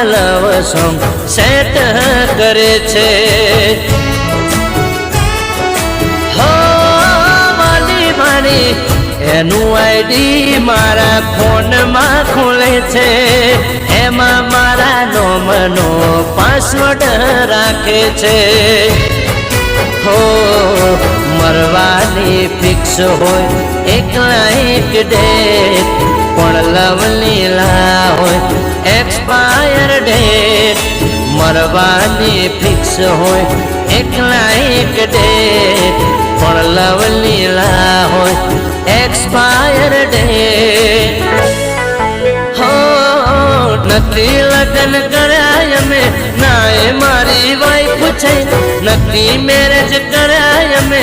love song set કરે છે હો વાલી મારી એનું આઈડી મારા ફોનમાં ખુલે છે એમાં મારા નોમનો પાસવર્ડ રાખે છે હો મરવાની ફિક્સ હોય એકલા એક ડેટ પણ લવ લીલા હોય એક્સપાયર ડેટ મરવાની ફિક્સ હોય એકલા એક ડેટ પણ લવ લીલા હોય એક્સપાયર ડેટ હો નથી લગ્ન કર્યા અમે ના એ મારી વાઈફ છે નથી મેરેજ કર્યા અમે